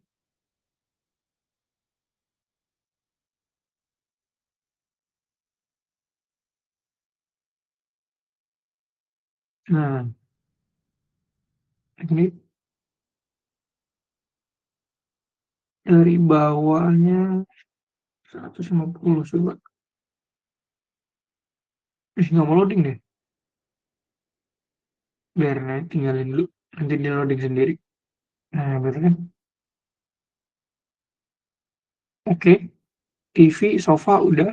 Nah, ini Dari bawahnya 150 coba. Nggak mau loading deh. Biarin aja, tinggalin dulu. Nanti dia loading sendiri. Nah, berarti kan. Oke. TV, sofa udah.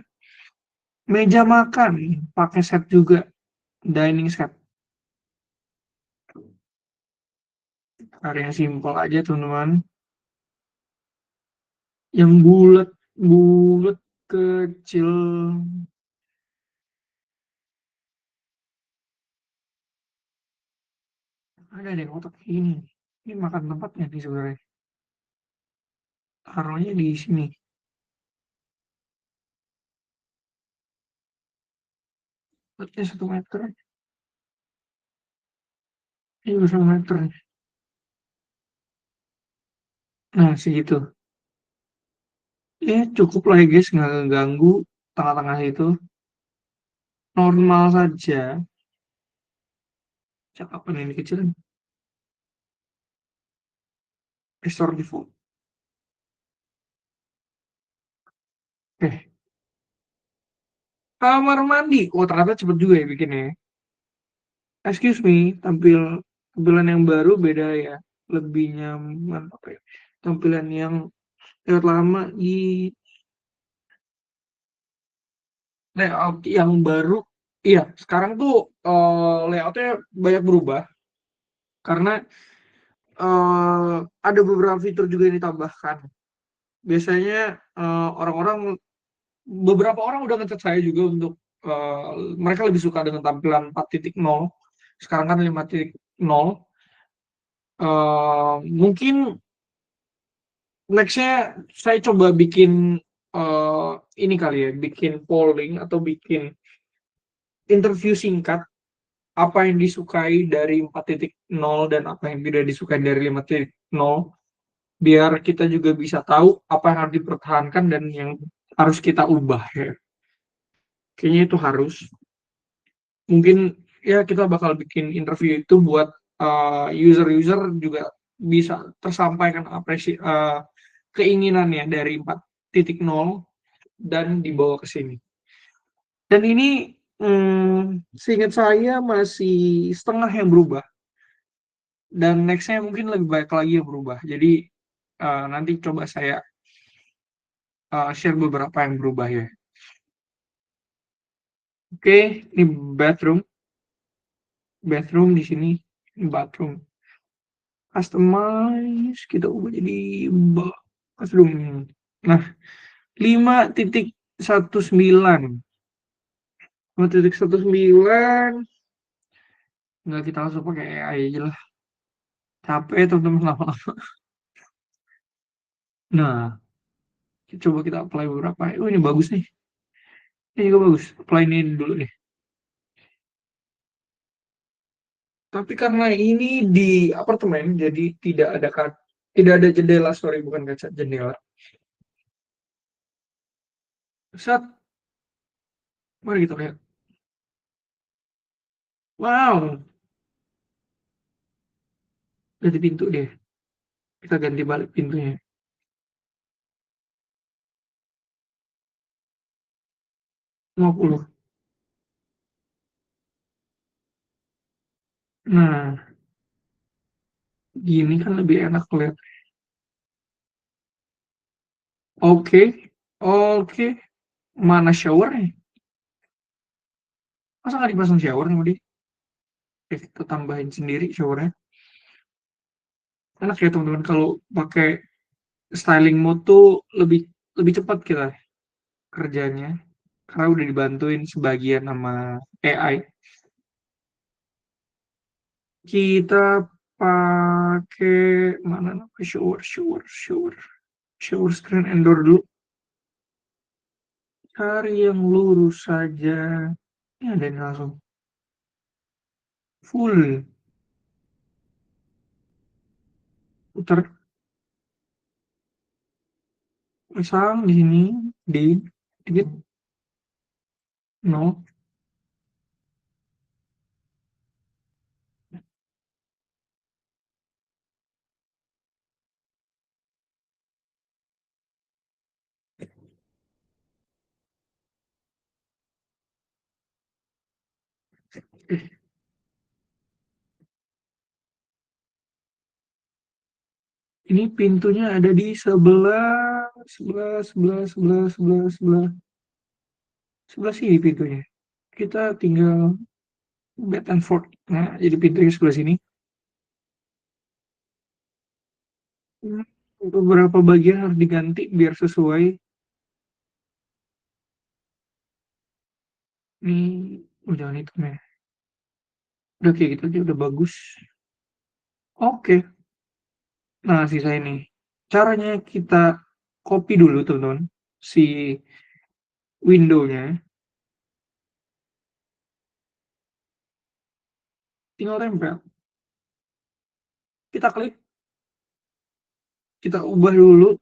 Meja makan. Pakai set juga. Dining set. Area simple aja, teman-teman. Yang bulat. Bulat kecil. Ada deh kotak ini. Ini makan tempatnya nih sebenarnya. Taruhnya di sini. Beratnya 1 meter. Ini udah 1 meter. Nah, segitu. Ya, cukup lah ya guys. Nggak ganggu tengah-tengah itu. Normal saja. Cakapan ini kecil. Restore default. Oke. Kamar mandi. Oh, ternyata cepet juga ya bikinnya. Excuse me. Tampilan yang baru beda ya. Lebih nyaman. Apa ya? Tampilan yang lewat lama di layout yang baru. Iya, sekarang tuh layoutnya banyak berubah. Karena ada beberapa fitur juga yang ditambahkan. Biasanya orang-orang beberapa orang udah ngecat saya juga untuk mereka lebih suka dengan tampilan 4.0. Sekarang kan 5.0. Mungkin nextnya saya coba bikin eh, ini kali ya, bikin polling atau bikin interview singkat apa yang disukai dari 4.0 dan apa yang tidak disukai dari 5.0, biar kita juga bisa tahu apa yang harus dipertahankan dan yang harus kita ubah ya. Kayaknya itu harus. Mungkin ya kita bakal bikin interview itu buat user-user juga bisa tersampaikan keinginannya dari 4.0 dan dibawa ke sini. Dan ini seingat saya masih setengah yang berubah dan nextnya mungkin lebih baik lagi yang berubah. Jadi nanti coba saya share beberapa yang berubah ya. Oke, ini bathroom, bathroom di sini, ini bathroom. Customize, kita ubah jadi bathroom. Nah, 5.19. 5.19, nggak, kita langsung pakai AI aja lah. Capek teman-teman lama-lama. Nah, coba kita apply beberapa. Oh, ini bagus nih. Ini juga bagus. Apply ini dulu nih. Tapi karena ini di apartemen, jadi tidak ada jendela, sorry, bukan kaca, jendela. Saat, mari kita lihat. Wow, ganti pintu deh. Kita ganti balik pintunya. 50. Nah, gini kan lebih enak lihat. Oke, oke. Mana showernya? Masa nggak dipasang shower sama dia? Kita tambahin sendiri showernya. Enak ya teman-teman kalau pakai styling mode tuh lebih lebih cepat kita kerjanya karena udah dibantuin sebagian sama AI. Kita pakai mana namanya, shower screen and door dulu. Cari yang lurus saja. Ini ada yang langsung full putar, pasang di sini di dikit, no. Ini pintunya ada di sebelah, sebelah, sebelah, sebelah, sebelah, sebelah, sebelah sini pintunya. Kita tinggal bed and fork. Nah, jadi pintunya sebelah sini. Hmm, beberapa bagian harus diganti biar sesuai. Nih, jangan itu nih. Udah kayak gitu aja udah bagus. Oke. Nah, sisa ini. Caranya kita copy dulu, teman-teman. Si window-nya. Tinggal tempel. Kita klik, kita ubah dulu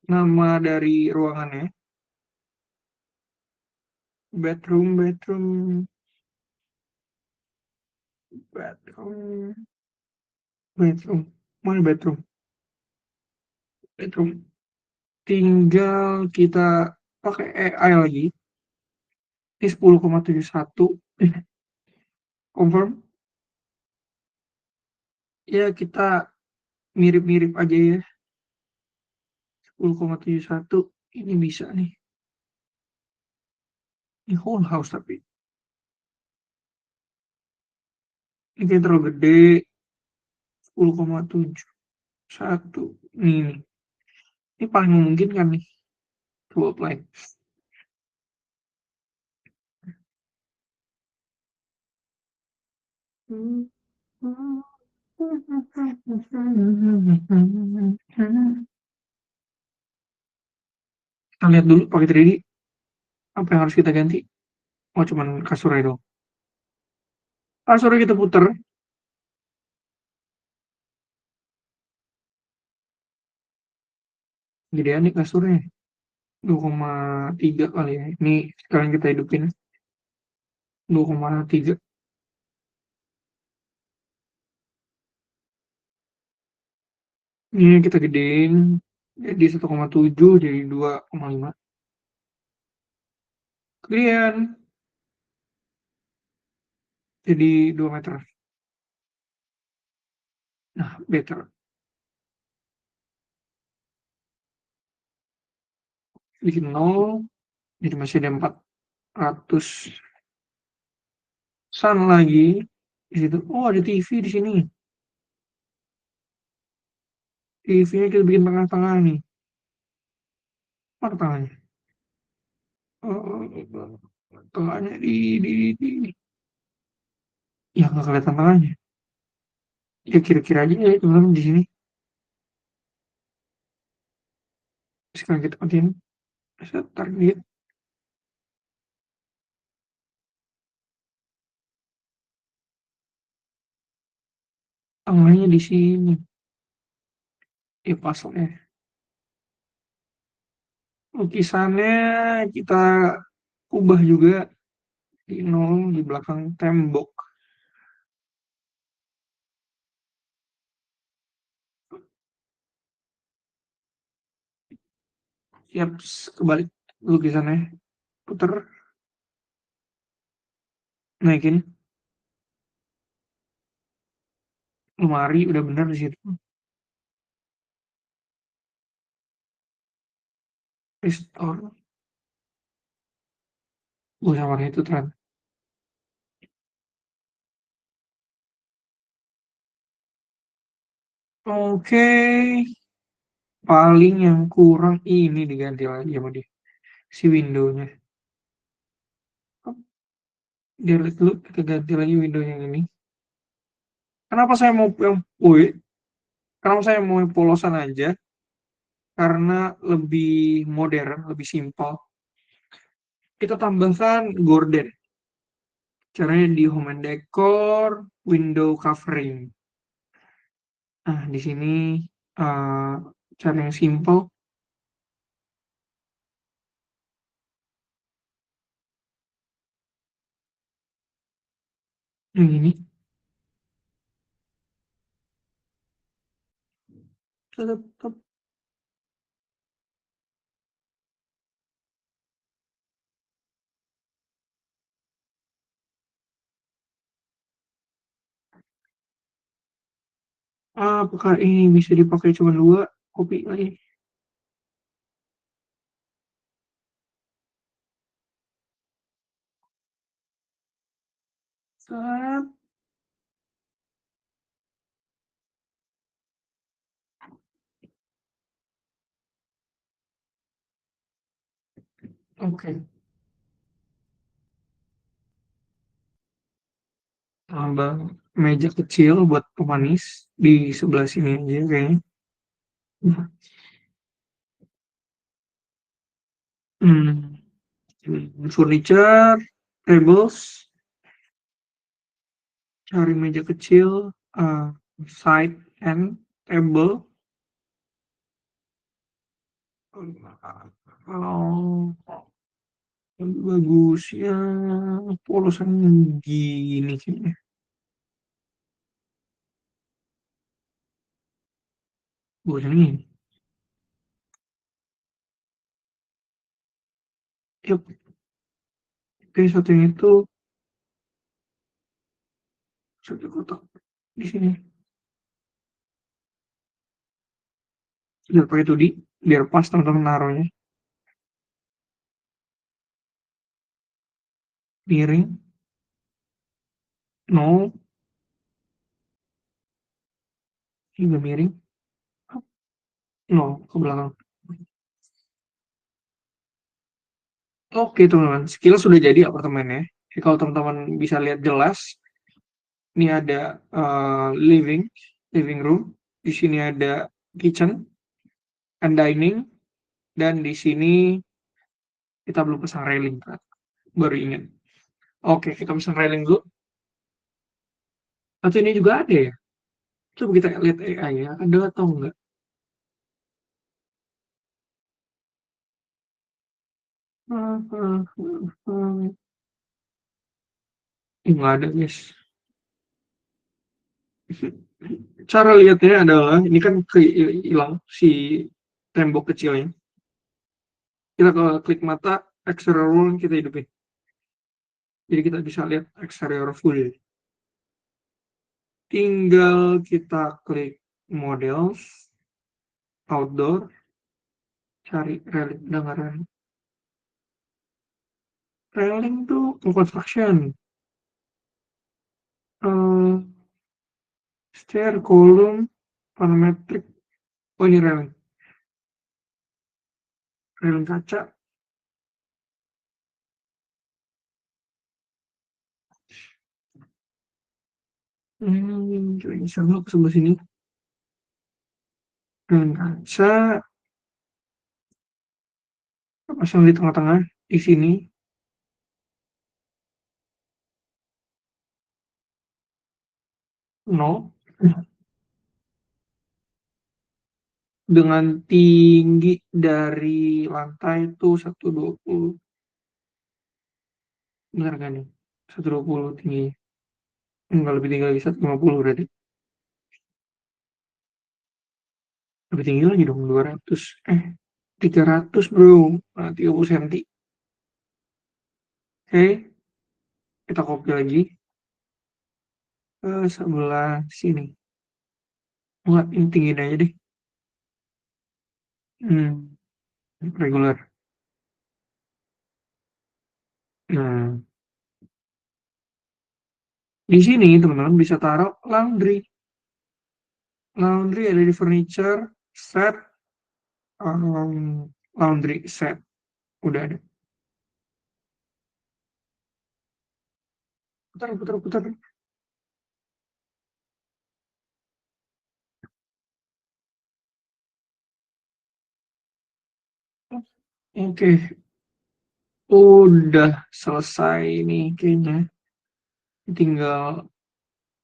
nama dari ruangannya. Bedroom, bedroom, bedroom, bedroom. Mana bedroom? Bedroom. Tinggal kita pakai AI lagi. Ini 10,71. Confirm. Ya, kita mirip-mirip aja ya. 10,71. Ini bisa nih. Ini whole house tapi. Ini kayak terlalu gede. 10,71. Nih. Ini paling memungkinkan nih. Coba apply. Kita lihat dulu pakai 3D apa yang harus kita ganti. Oh, cuman kasurnya dong. Kasurnya kita puter. Gedean nih kasurnya. 2,3 kali ya. Ini sekarang kita hidupin. 2,3. Ini kita gedein. Jadi 1,7 jadi 2,5. Kemudian jadi 2 meter. Nah, better. Bikin 0. Jadi masih ada 400 sun lagi. Di situ. Oh, ada TV di sini. TV-nya kita bikin tengah-tengah nih. Mana tengahnya? Oh, tengahnya di. Ya, nggak kelihatan tengahnya. Ya, kira-kira aja ya, teman-teman di sini. Sekarang kita matiin. Set target. Tengahnya di sini. Ya, pas lah ya. Lukisannya kita ubah juga di 0 di belakang tembok. Siap, kebalik lukisannya. Puter, naikin. Lemari udah bener di situ. Restore. Gue sama itu tren. Oke. Paling yang kurang ini diganti lagi sama dia. Si window-nya. Dia lihat dulu, kita ganti lagi window yang ini. Kenapa saya mau yang woi? Kenapa saya mau yang polosan aja? Karena lebih modern, lebih simpel. Kita tambahkan gorden. Caranya di home and decor, window covering. Nah, di sini eh, cara yang simple yang ini. Tetap Apakah ini bisa dipakai cuma dua? Kopi lagi. Set. Oke. Tambah meja kecil buat pemanis di sebelah sini aja kayaknya. Hmm. Furniture, tables, cari meja kecil, side and table. Kalau bagus ya polosan gini kayaknya. Bagusan ini. Yap, oke satu yang itu satu kotak di sini. Biar pakai tudi, biar pas teman-teman naruhnya. Miring, no, hingga miring, no, ke belakang. Oke teman-teman, sekilas sudah jadi apartemennya. Jadi kalau teman-teman bisa lihat jelas, ini ada living, living room. Di sini ada kitchen and dining, dan di sini kita belum pasang railing, Kak. Baru ingat. Oke, kita pasang railing dulu. Atau ini juga ada ya? Coba kita lihat AI ya, ada atau enggak? Enggak ada, guys. Cara lihatnya adalah ini kan hilang si tembok kecilnya. Kita kalau klik mata, exterior wall kita hidupin. Jadi kita bisa lihat exterior full. Tinggal kita klik models, outdoor, cari railing, dengaran. Railing tuh construction. Eh, stair, column, parametric. Oh ini railing. Railing kaca. Coba bisa dulu ke sebelah sini. Railing kaca. Pasang di tengah-tengah. Di sini. No. Dengan tinggi dari lantai itu 120. Benar kan nih? 120 tinggi. Enggak lebih tinggi lagi 150 berarti. Lebih tinggi lagi dong 200. 300 bro. 30 cm. Oke, kita copy lagi ke sebelah sini. Enggak, ini tinggiin aja deh. Hmm, regular. Nah, di sini teman-teman bisa taruh laundry. Laundry ada di furniture, set, laundry set. Udah ada. Putar, putar, putar. Oke, udah selesai nih kayaknya. Tinggal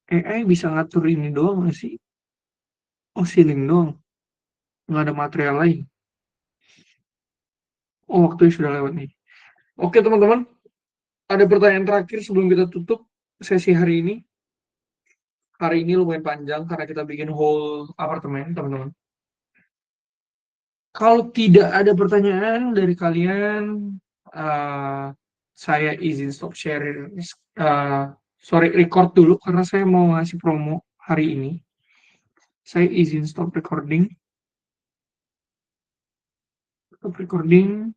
AI bisa ngatur ini doang nggak sih? Oh, ceiling doang. Nggak ada material lain. Oh, waktunya sudah lewat nih. Oke, teman-teman. Ada pertanyaan terakhir sebelum kita tutup sesi hari ini. Hari ini lumayan panjang karena kita bikin whole apartemen, teman-teman. Kalau tidak ada pertanyaan dari kalian, eh, saya izin stop share. Sorry, record dulu karena saya mau ngasih promo hari ini. Saya izin stop recording. Stop recording.